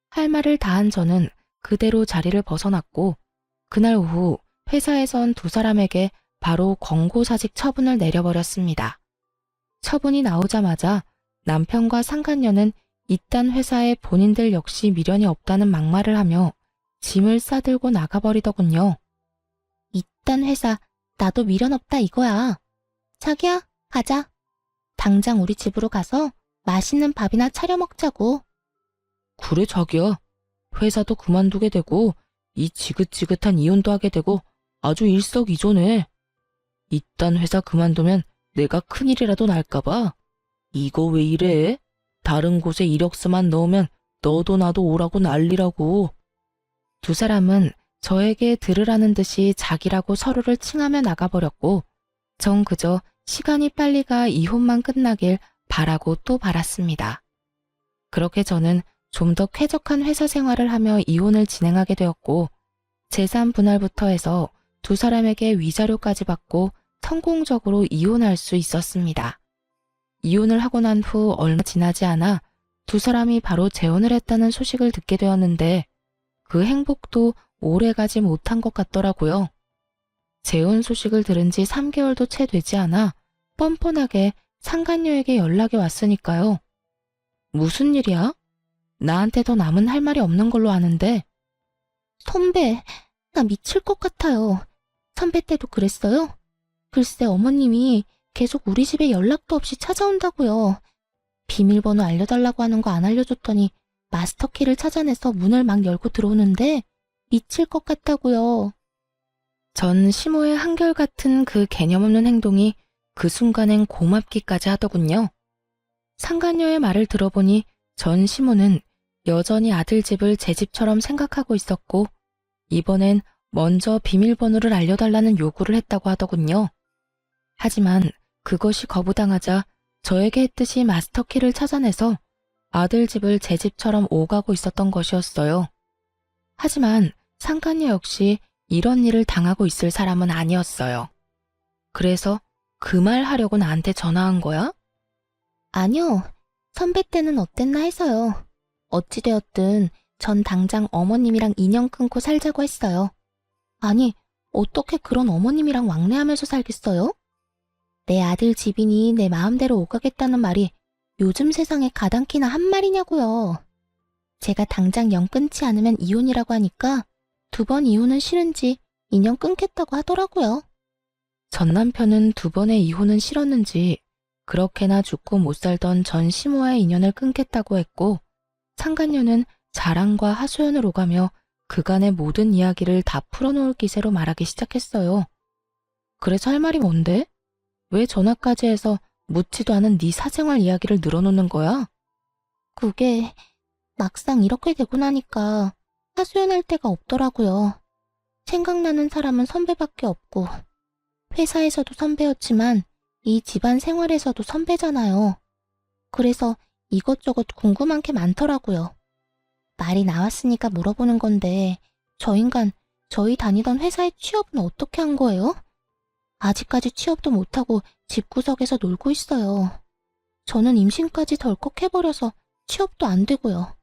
Speaker 1: 할 말을 다한 저는 그대로 자리를 벗어났고 그날 오후 회사에선 두 사람에게 바로 권고사직 처분을 내려버렸습니다. 처분이 나오자마자 남편과 상간녀는 이딴 회사에 본인들 역시 미련이 없다는 막말을 하며 짐을 싸들고 나가버리더군요.
Speaker 2: 이딴 회사 나도 미련 없다 이거야. 자기야, 가자. 당장 우리 집으로 가서 맛있는 밥이나 차려 먹자고.
Speaker 1: 그래 자기야. 회사도 그만두게 되고 이 지긋지긋한 이혼도 하게 되고 아주 일석이조네. 이딴 회사 그만두면 내가 큰일이라도 날까봐. 이거 왜 이래? 다른 곳에 이력서만 넣으면 너도 나도 오라고 난리라고. 두 사람은 저에게 들으라는 듯이 자기라고 서로를 칭하며 나가버렸고 전 그저 시간이 빨리 가 이혼만 끝나길 바라고 또 바랐습니다. 그렇게 저는 좀 더 쾌적한 회사 생활을 하며 이혼을 진행하게 되었고 재산 분할부터 해서 두 사람에게 위자료까지 받고 성공적으로 이혼할 수 있었습니다. 이혼을 하고 난 후 얼마 지나지 않아 두 사람이 바로 재혼을 했다는 소식을 듣게 되었는데 그 행복도 오래가지 못한 것 같더라고요. 재혼 소식을 들은 지 3개월도 채 되지 않아 뻔뻔하게 상간녀에게 연락이 왔으니까요. 무슨 일이야? 나한테 더 남은 할 말이 없는 걸로 아는데.
Speaker 2: 선배, 나 미칠 것 같아요. 선배 때도 그랬어요? 글쎄 어머님이 계속 우리 집에 연락도 없이 찾아온다고요. 비밀번호 알려달라고 하는 거 안 알려줬더니 마스터키를 찾아내서 문을 막 열고 들어오는데 미칠 것 같다고요.
Speaker 1: 전 시모의 한결같은 그 개념 없는 행동이 그 순간엔 고맙기까지 하더군요. 상간녀의 말을 들어보니 전 시모는 여전히 아들 집을 제 집처럼 생각하고 있었고 이번엔 먼저 비밀번호를 알려달라는 요구를 했다고 하더군요. 하지만 그것이 거부당하자 저에게 했듯이 마스터키를 찾아내서 아들 집을 제 집처럼 오가고 있었던 것이었어요. 하지만 상간녀 역시 이런 일을 당하고 있을 사람은 아니었어요. 그래서 그 말 하려고 나한테 전화한 거야?
Speaker 2: 아니요. 선배 때는 어땠나 해서요. 어찌되었든 전 당장 어머님이랑 인연 끊고 살자고 했어요. 아니, 어떻게 그런 어머님이랑 왕래하면서 살겠어요? 내 아들 집이니 내 마음대로 오가겠다는 말이 요즘 세상에 가당키나 한 말이냐고요. 제가 당장 영 끊지 않으면 이혼이라고 하니까 2번 이혼은 싫은지 인연 끊겠다고 하더라고요.
Speaker 1: 전 남편은 2번의 이혼은 싫었는지 그렇게나 죽고 못 살던 전 시모와의 인연을 끊겠다고 했고 상간녀는 자랑과 하소연을 오가며 그간의 모든 이야기를 다 풀어놓을 기세로 말하기 시작했어요. 그래서 할 말이 뭔데? 왜 전화까지 해서 묻지도 않은 네 사생활 이야기를 늘어놓는 거야?
Speaker 2: 그게 막상 이렇게 되고 나니까 하소연할 데가 없더라고요. 생각나는 사람은 선배밖에 없고 회사에서도 선배였지만 이 집안 생활에서도 선배잖아요. 그래서 이것저것 궁금한 게 많더라고요. 말이 나왔으니까 물어보는 건데 저 인간 저희 다니던 회사의 취업은 어떻게 한 거예요? 아직까지 취업도 못하고 집구석에서 놀고 있어요. 저는 임신까지 덜컥 해버려서 취업도 안 되고요.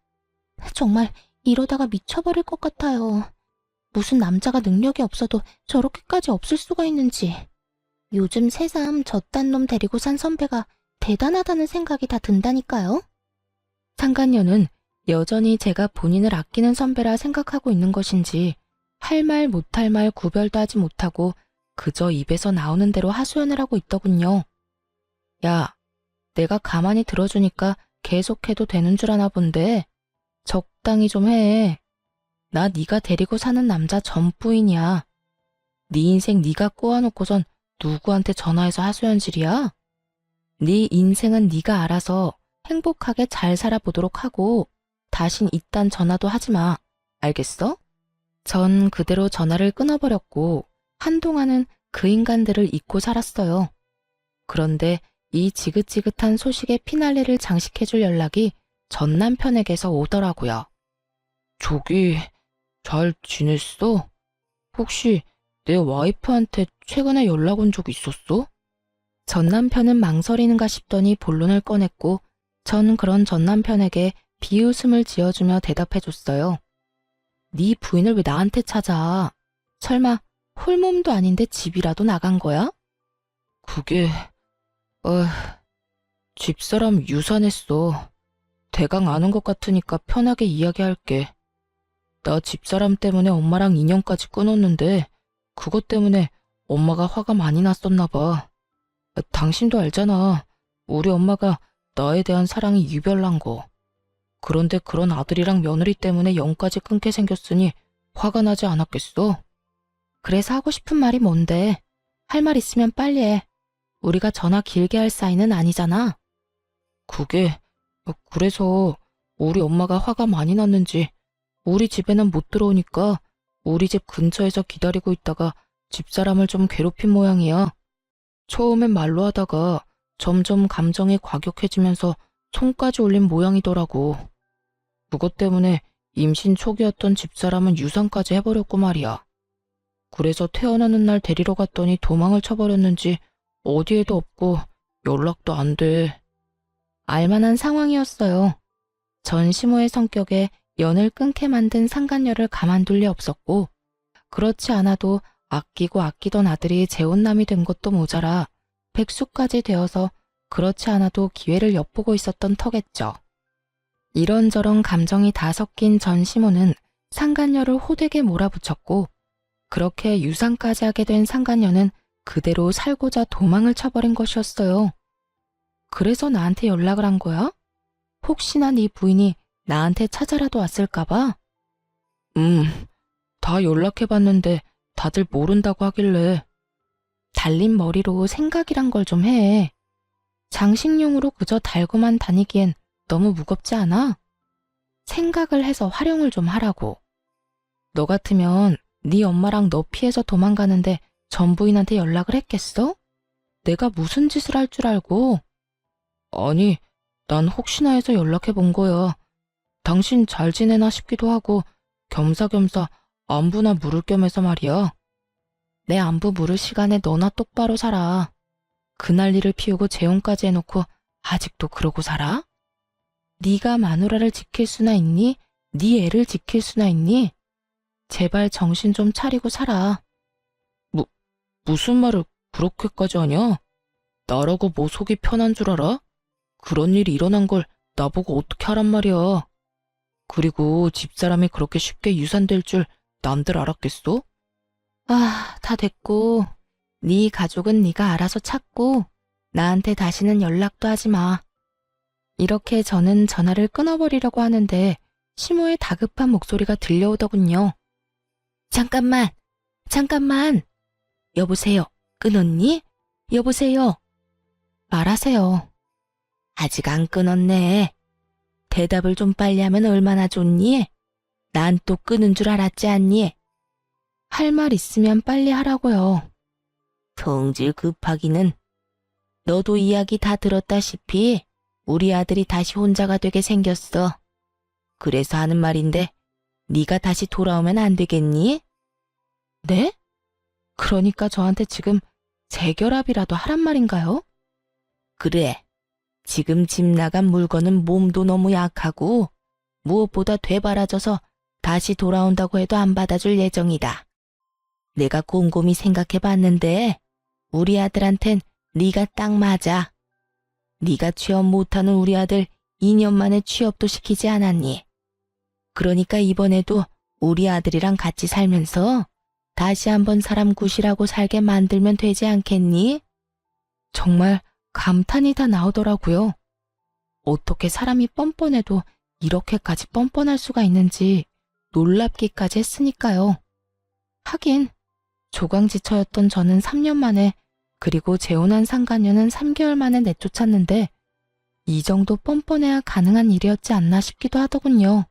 Speaker 2: 정말 이러다가 미쳐버릴 것 같아요. 무슨 남자가 능력이 없어도 저렇게까지 없을 수가 있는지. 요즘 새삼 저딴 놈 데리고 산 선배가 대단하다는 생각이 다 든다니까요.
Speaker 1: 상간녀는 여전히 제가 본인을 아끼는 선배라 생각하고 있는 것인지 할 말 못할 말 구별도 하지 못하고 그저 입에서 나오는 대로 하소연을 하고 있더군요. 야, 내가 가만히 들어주니까 계속해도 되는 줄 아나 본데 적당히 좀 해. 나 네가 데리고 사는 남자 전부인이야. 네 인생 네가 꼬아놓고선 누구한테 전화해서 하소연질이야? 네 인생은 네가 알아서 행복하게 잘 살아보도록 하고 다신 이딴 전화도 하지 마. 알겠어? 전 그대로 전화를 끊어버렸고 한동안은 그 인간들을 잊고 살았어요. 그런데 이 지긋지긋한 소식의 피날레를 장식해줄 연락이 전 남편에게서 오더라고요. 저기, 잘 지냈어? 혹시 내 와이프한테 최근에 연락 온 적 있었어? 전 남편은 망설이는가 싶더니 본론을 꺼냈고 전 그런 전 남편에게 비웃음을 지어주며 대답해줬어요. 네 부인을 왜 나한테 찾아? 설마 홀몸도 아닌데 집이라도 나간 거야? 그게... 어... 집사람 유산했어. 대강 아는 것 같으니까 편하게 이야기할게. 나 집사람 때문에 엄마랑 인연까지 끊었는데 그것 때문에 엄마가 화가 많이 났었나 봐. 당신도 알잖아. 우리 엄마가 나에 대한 사랑이 유별난 거. 그런데 그런 아들이랑 며느리 때문에 영까지 끊게 생겼으니 화가 나지 않았겠어? 그래서 하고 싶은 말이 뭔데? 할 말 있으면 빨리 해. 우리가 전화 길게 할 사이는 아니잖아. 그게, 그래서 우리 엄마가 화가 많이 났는지 우리 집에는 못 들어오니까 우리 집 근처에서 기다리고 있다가 집사람을 좀 괴롭힌 모양이야. 처음엔 말로 하다가 점점 감정이 과격해지면서 손까지 올린 모양이더라고. 그것 때문에 임신 초기였던 집사람은 유산까지 해버렸고 말이야. 그래서 태어나는 날 데리러 갔더니 도망을 쳐버렸는지 어디에도 없고 연락도 안 돼. 알만한 상황이었어요. 전 시모의 성격에 연을 끊게 만든 상간녀를 가만둘 리 없었고 그렇지 않아도 아끼고 아끼던 아들이 재혼남이 된 것도 모자라 백수까지 되어서 그렇지 않아도 기회를 엿보고 있었던 터겠죠. 이런저런 감정이 다 섞인 전 시모는 상간녀를 호되게 몰아붙였고 그렇게 유산까지 하게 된 상간녀는 그대로 살고자 도망을 쳐버린 것이었어요. 그래서 나한테 연락을 한 거야? 혹시나 네 부인이 나한테 찾아라도 왔을까봐? 다 연락해봤는데 다들 모른다고 하길래. 달린 머리로 생각이란 걸 좀 해. 장식용으로 그저 달고만 다니기엔 너무 무겁지 않아? 생각을 해서 활용을 좀 하라고. 너 같으면 네 엄마랑 너 피해서 도망가는데 전 부인한테 연락을 했겠어? 내가 무슨 짓을 할 줄 알고? 아니, 난 혹시나 해서 연락해 본 거야. 당신 잘 지내나 싶기도 하고 겸사겸사 안부나 물을 겸해서 말이야. 내 안부 물을 시간에 너나 똑바로 살아. 그 난리를 피우고 재혼까지 해놓고 아직도 그러고 살아? 네가 마누라를 지킬 수나 있니? 네 애를 지킬 수나 있니? 제발 정신 좀 차리고 살아. 무슨 말을 그렇게까지 하냐? 나라고 뭐 속이 편한 줄 알아? 그런 일이 일어난 걸 나보고 어떻게 하란 말이야. 그리고 집사람이 그렇게 쉽게 유산될 줄 남들 알았겠어? 아, 다 됐고. 네 가족은 네가 알아서 찾고 나한테 다시는 연락도 하지 마. 이렇게 저는 전화를 끊어버리려고 하는데 시모의 다급한 목소리가 들려오더군요. 잠깐만, 잠깐만. 여보세요, 끊었니? 여보세요. 말하세요. 아직 안 끊었네. 대답을 좀 빨리 하면 얼마나 좋니? 난 또 끊은 줄 알았지 않니? 할 말 있으면 빨리 하라고요. 성질 급하기는. 너도 이야기 다 들었다시피 우리 아들이 다시 혼자가 되게 생겼어. 그래서 하는 말인데 네가 다시 돌아오면 안 되겠니? 네? 그러니까 저한테 지금 재결합이라도 하란 말인가요? 그래. 지금 집 나간 물건은 몸도 너무 약하고 무엇보다 되바라져서 다시 돌아온다고 해도 안 받아줄 예정이다. 내가 곰곰이 생각해봤는데 우리 아들한텐 네가 딱 맞아. 네가 취업 못하는 우리 아들 2년 만에 취업도 시키지 않았니? 그러니까 이번에도 우리 아들이랑 같이 살면서 다시 한번 사람 구실하고 살게 만들면 되지 않겠니? 정말 감탄이 다 나오더라고요. 어떻게 사람이 뻔뻔해도 이렇게까지 뻔뻔할 수가 있는지 놀랍기까지 했으니까요. 하긴 조강지처였던 저는 3년 만에 그리고 재혼한 상간녀는 3개월 만에 내쫓았는데 이 정도 뻔뻔해야 가능한 일이었지 않나 싶기도 하더군요.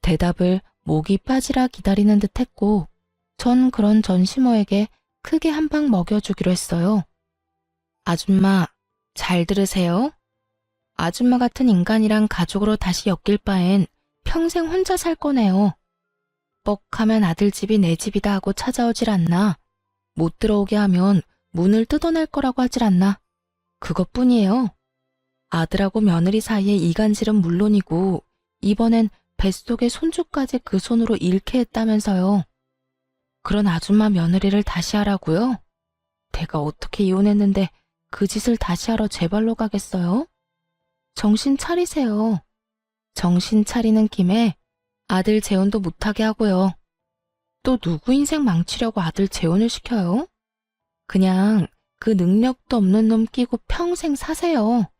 Speaker 1: 대답을 목이 빠지라 기다리는 듯 했고 전 그런 전시모에게 크게 한 방 먹여주기로 했어요. 아줌마, 잘 들으세요. 아줌마 같은 인간이랑 가족으로 다시 엮일 바엔 평생 혼자 살 거네요. 뻑하면 아들 집이 내 집이다 하고 찾아오질 않나. 못 들어오게 하면 문을 뜯어낼 거라고 하질 않나. 그것뿐이에요. 아들하고 며느리 사이의 이간질은 물론이고 이번엔 뱃속의 손주까지 그 손으로 잃게 했다면서요. 그런 아줌마 며느리를 다시 하라고요? 내가 어떻게 이혼했는데 그 짓을 다시 하러 제 발로 가겠어요? 정신 차리세요. 정신 차리는 김에 아들 재혼도 못하게 하고요. 또 누구 인생 망치려고 아들 재혼을 시켜요? 그냥 그 능력도 없는 놈 끼고 평생 사세요.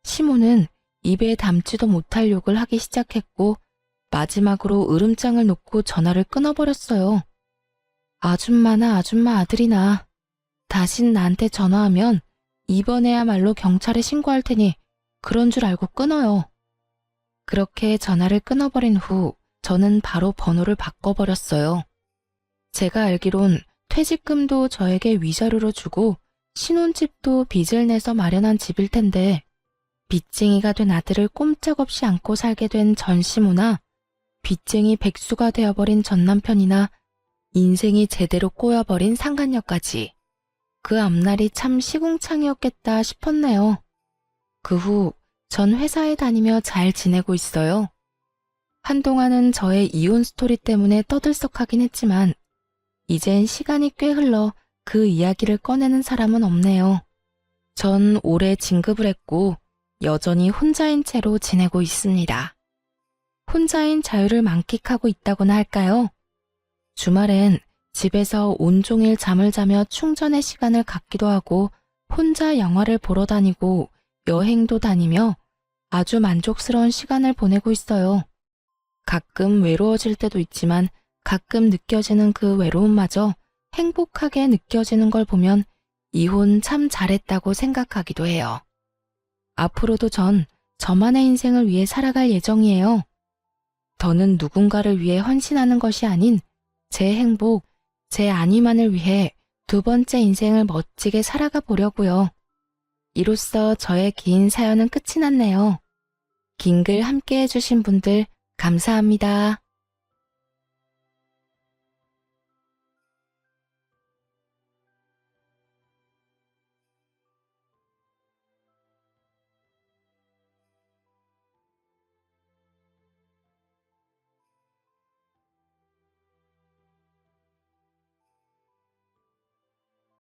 Speaker 1: 시모는 입에 담지도 못할 욕을 하기 시작했고 마지막으로 으름장을 놓고 전화를 끊어버렸어요. 아줌마나 아줌마 아들이나 다신 나한테 전화하면 이번에야말로 경찰에 신고할 테니 그런 줄 알고 끊어요. 그렇게 전화를 끊어버린 후 저는 바로 번호를 바꿔버렸어요. 제가 알기론 퇴직금도 저에게 위자료로 주고 신혼집도 빚을 내서 마련한 집일 텐데 빚쟁이가 된 아들을 꼼짝없이 안고 살게 된 전시모나 빚쟁이 백수가 되어버린 전남편이나 인생이 제대로 꼬여버린 상간녀까지 그 앞날이 참 시궁창이었겠다 싶었네요. 그 후 전 회사에 다니며 잘 지내고 있어요. 한동안은 저의 이혼 스토리 때문에 떠들썩하긴 했지만 이젠 시간이 꽤 흘러 그 이야기를 꺼내는 사람은 없네요. 전 올해 진급을 했고 여전히 혼자인 채로 지내고 있습니다. 혼자인 자유를 만끽하고 있다고나 할까요? 주말엔 집에서 온종일 잠을 자며 충전의 시간을 갖기도 하고 혼자 영화를 보러 다니고 여행도 다니며 아주 만족스러운 시간을 보내고 있어요. 가끔 외로워질 때도 있지만 가끔 느껴지는 그 외로움마저 행복하게 느껴지는 걸 보면 이혼 참 잘했다고 생각하기도 해요. 앞으로도 전 저만의 인생을 위해 살아갈 예정이에요. 더는 누군가를 위해 헌신하는 것이 아닌 제 행복, 제 안위만을 위해 두 번째 인생을 멋지게 살아가 보려고요. 이로써 저의 긴 사연은 끝이 났네요. 긴 글 함께 해주신 분들 감사합니다.